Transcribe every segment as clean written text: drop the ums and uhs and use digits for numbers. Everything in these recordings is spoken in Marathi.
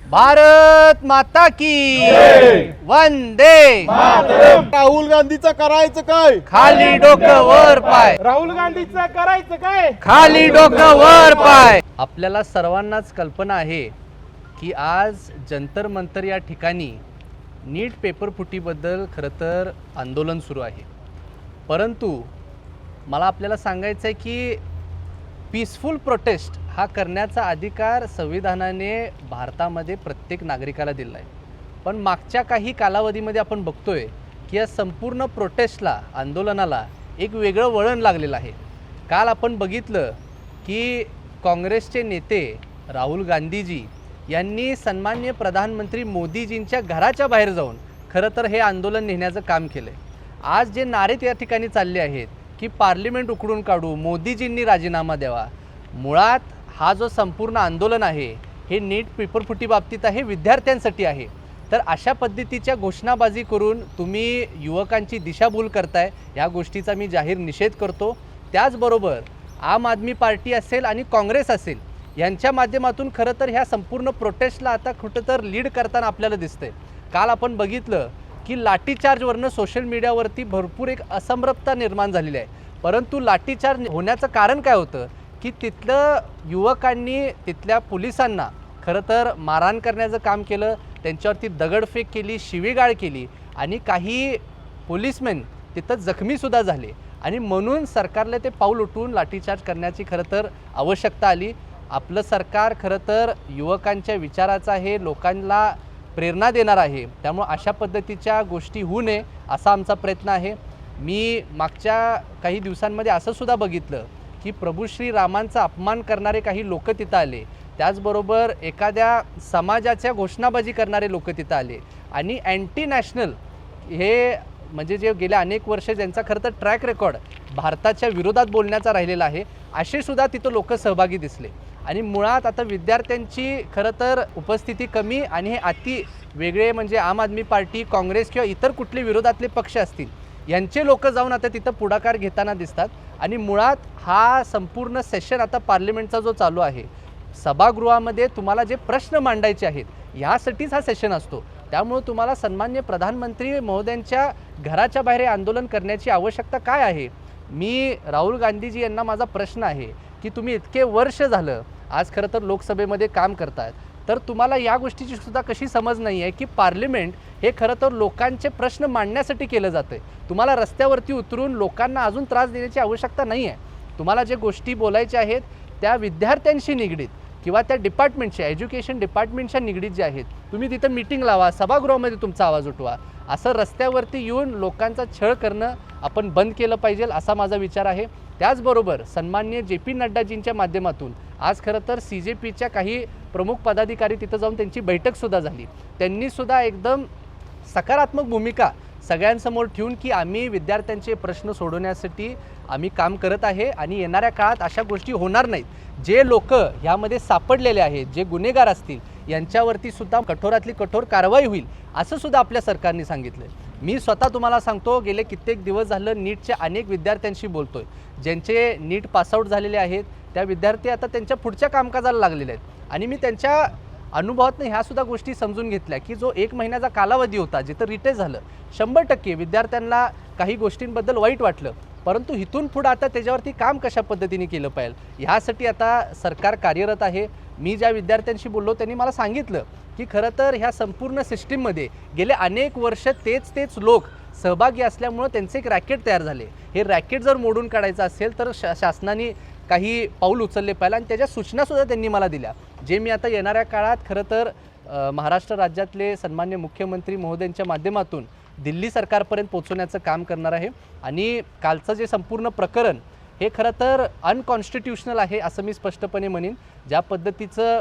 भारत माता की वंदे मातरम. राहुल गांधीचं करायचं काय? खाली डोकं वर पाय, राहुल गांधीचं करायचं काय? खाली डोकं वर पाय. आपल्याला सर्वांनाच कल्पना आहे की आज जंतर मंतर या ठिकाणी नीट पेपर फुटीबद्दल खरं तर आंदोलन सुरू आहे. परंतु मला आपल्याला सांगायचं आहे की पीसफुल प्रोटेस्ट हा करण्याचा अधिकार संविधानाने भारतामध्ये प्रत्येक नागरिकाला दिला आहे. पण मागच्या काही कालावधीमध्ये आपण बघतोय की या संपूर्ण प्रोटेस्टला, आंदोलनाला एक वेगळं वळण लागलेलं आहे. काल आपण बघितलं की काँग्रेसचे नेते राहुल गांधीजी यांनी सन्माननीय प्रधानमंत्री मोदीजींच्या घराच्या बाहेर जाऊन खरं तर हे आंदोलन नेण्याचं काम केलं आहे. आज जे नारे त्या ठिकाणी चालले आहेत की पार्लिमेंट उखडून काढू, मोदीजींनी राजीनामा द्यावा, मुळात हा जो संपूर्ण आंदोलन आहे हे नीट पेपरफुटी बाबतीत आहे, विद्यार्थ्यांसाठी आहे. तर अशा पद्धतीच्या घोषणाबाजी करून तुम्ही युवकांची दिशाभूल करताय, या गोष्टीचा मी जाहीर निषेध करतो. त्याचबरोबर आम आदमी पार्टी असेल आणि काँग्रेस असेल यांच्या माध्यमातून खरं तर ह्या संपूर्ण प्रोटेस्टला आता कुठं तर लीड करताना आपल्याला दिसतंय. काल आपण बघितलं की लाठीचार्जवरनं सोशल मीडियावरती भरपूर एक असमरसता निर्माण झालेली आहे. परंतु लाठीचार्ज होण्याचं कारण काय होतं की तिथलं युवकांनी तिथल्या पोलिसांना खरं तर मारहाण करण्याचं काम केलं, त्यांच्यावरती दगडफेक केली, शिवीगाळ केली आणि काही पोलिसमॅन तिथं जखमीसुद्धा झाले. आणि म्हणून सरकारला ते पाऊल उठवून लाठीचार्ज करण्याची खरं तर आवश्यकता आली. आपलं सरकार खरं तर युवकांच्या विचाराचं आहे, लोकांना प्रेरणा देणार आहे. त्यामुळे अशा पद्धतीच्या गोष्टी होऊ नये असा आमचा प्रयत्न आहे. मी मागच्या काही दिवसांमध्ये असं सुद्धा बघितलं की प्रभू श्रीरामांचा अपमान करणारे काही लोक तिथं आले, त्याचबरोबर एखाद्या समाजाच्या घोषणाबाजी करणारे लोक तिथं आले आणि अँटी नॅशनल हे म्हणजे जे गेल्या अनेक वर्ष ज्यांचा खरं तर ट्रॅक रेकॉर्ड भारताच्या विरोधात बोलण्याचा राहिलेला आहे, असे सुद्धा तिथं लोक सहभागी दिसले. आणि मुळात आता विद्यार्थ्यांची खरं तर उपस्थिती कमी आणि हे अति वेगळे म्हणजे आम आदमी पार्टी, काँग्रेस किंवा इतर कुठले विरोधातले पक्ष असतील यांचे लोक जाऊन आता तिथं पुढाकार घेताना दिसतात. आणि मुळात हा संपूर्ण सेशन आता पार्लिमेंटचा जो चालू आहे, सभागृहामध्ये तुम्हाला जे प्रश्न मांडायचे आहेत ह्यासाठीच हा सेशन असतो. त्यामुळे तुम्हाला सन्माननीय प्रधानमंत्री महोदयांच्या घराच्या बाहेर आंदोलन करण्याची आवश्यकता काय आहे? मी राहुल गांधीजी यांना माझा प्रश्न आहे की तुम्ही इतके वर्ष झालं आज खरं तर लोकसभेमध्ये काम करतायत, तर तुम्हाला या गोष्टीची सुद्धा कशी समज नाही आहे की पार्लिमेंट हे खरं तर लोकांचे प्रश्न मांडण्यासाठी केलं जातं आहे. तुम्हाला रस्त्यावरती उतरून लोकांना अजून त्रास देण्याची आवश्यकता नाही आहे. तुम्हाला जे गोष्टी बोलायच्या आहेत त्या विद्यार्थ्यांशी निगडीत किंवा त्या डिपार्टमेंटच्या, एज्युकेशन डिपार्टमेंटच्या निगडीत जे आहेत, तुम्ही तिथं मीटिंग लावा, सभागृहामध्ये तुमचा आवाज उठवा. असं रस्त्यावरती येऊन लोकांचा छळ करणं आपण बंद केलं पाहिजे असा माझा विचार आहे. त्याचबरोबर सन्माननीय JP नड्डाजींच्या माध्यमातून आज खरं तर CJPच्या काही प्रमुख पदाधिकारी तिथं जाऊन त्यांची बैठकसुद्धा झाली. त्यांनीसुद्धा एकदम सकारात्मक भूमिका सगळ्यांसमोर ठेवून की आम्ही विद्यार्थ्यांचे प्रश्न सोडवण्यासाठी आम्ही काम करत आहे आणि येणाऱ्या काळात अशा गोष्टी होणार नाहीत. जे लोक ह्यामध्ये सापडलेले आहेत, जे गुन्हेगार असतील यांच्यावरती सुद्धा कठोरातली कठोर कारवाई होईल असं सुद्धा आपल्या सरकारने सांगितलं. मी स्वतः तुम्हाला सांगतो, गेले कित्येक दिवस झालं नीटच्या अनेक विद्यार्थ्यांशी बोलतोय, ज्यांचे नीट पासआउट झालेले आहेत. त्या विद्यार्थी आता त्यांच्या पुढच्या कामकाजाला लागलेले आहेत आणि मी त्यांच्या अनुभवातनं ह्यासुद्धा गोष्टी समजून घेतल्या की जो 1 महिन्याचा कालावधी होता जिथं रिटेस्ट झालं, 100% विद्यार्थ्यांना काही गोष्टींबद्दल वाईट वाटलं. परंतु इथून पुढं आता त्याच्यावरती काम कशा पद्धतीने केलं पाहिजे ह्यासाठी आता सरकार कार्यरत आहे. मी ज्या विद्यार्थ्यांशी बोललो त्यांनी मला सांगितलं की खरं तर ह्या संपूर्ण सिस्टीममध्ये गेले अनेक वर्ष तेच लोक सहभागी असल्यामुळं त्यांचे एक रॅकेट तयार झाले. हे रॅकेट जर मोडून काढायचं असेल तर शासनाने काही पाऊल उचलले पाहिजे आणि त्याच्या सूचनासुद्धा त्यांनी मला दिल्या, जे मी आता येणाऱ्या काळात खरं तर महाराष्ट्र राज्यातले सन्मान्य मुख्यमंत्री महोदयांच्या माध्यमातून दिल्ली सरकारपर्यंत पोहोचवण्याचं काम करणार आहे. आणि कालचं जे संपूर्ण प्रकरण हे खरं तर अनकॉन्स्टिट्युशनल आहे असं मी स्पष्टपणे म्हणेन. ज्या पद्धतीचं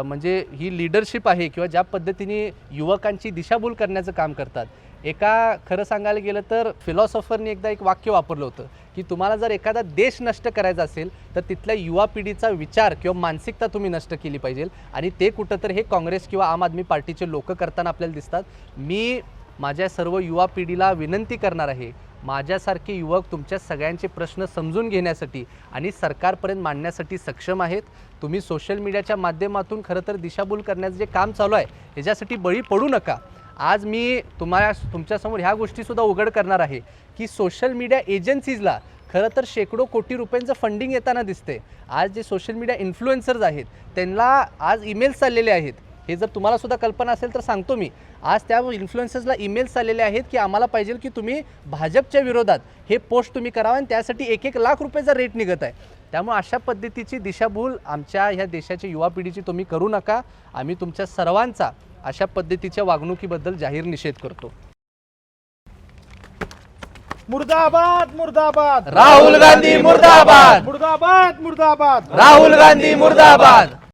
म्हणजे ही लीडरशिप आहे किंवा ज्या पद्धतीने युवकांची दिशाभूल करण्याचं काम करतात, एका खरं सांगायला गेलं तर फिलॉसॉफरने एकदा एक वाक्य वापरलं होतं की तुम्हाला जर एखादा देश नष्ट करायचा असेल तर तिथल्या युवा पिढीचा विचार किंवा मानसिकता तुम्ही नष्ट केली पाहिजे. आणि ते कुठं तर हे काँग्रेस किंवा आम आदमी पार्टीचे लोक करताना आपल्याला दिसतात. मी माझ्या सर्व युवा पिढीला विनंती करणार आहे माझ्यासारखे युवक तुमच्या सगळ्यांचे प्रश्न समजून घेण्यासाठी आणि सरकारपर्यंत मांडण्यासाठी सक्षम आहेत. तुम्ही सोशल मीडियाच्या माध्यमातून खरं तर दिशाभूल करण्याचं जे काम चालू आहे याच्यासाठी बळी पडू नका. आज मी तुमच्यासमोर ह्या गोष्टीसुद्धा उघड करणार आहे की सोशल मीडिया एजन्सीजला खरं तर शेकडो कोटी रुपयांचं फंडिंग येताना दिसते. आज जे सोशल मीडिया इन्फ्लुएन्सर्स आहेत त्यांना आज ईमेल्स चाललेले आहेत. हे जर तुम्हाला सुद्धा कल्पना असेल तर सांगतो मी. आज त्या इन्फ्लुएन्सर्सला ईमेल्स आलेले आहेत की आम्हाला पाहिजे की तुम्ही भाजपच्या विरोधात हे पोस्ट तुम्ही करावं आणि त्यासाठी 1-1 लाख रुपयाचा रेट निघत आहे. त्यामुळे अशा पद्धतीची दिशाभूल आमच्या ह्या देशाच्या युवा पिढीची तुम्ही करू नका. आम्ही तुमच्या सर्वांचा अशा पद्धतीच्या वागणुकीबद्दल जाहीर निषेध करतो. मुर्दाबाद मुर्दाबाद राहुल गांधी मुर्दाबाद. मुर्दाबाद मुर्दाबाद राहुल गांधी मुर्दाबाद.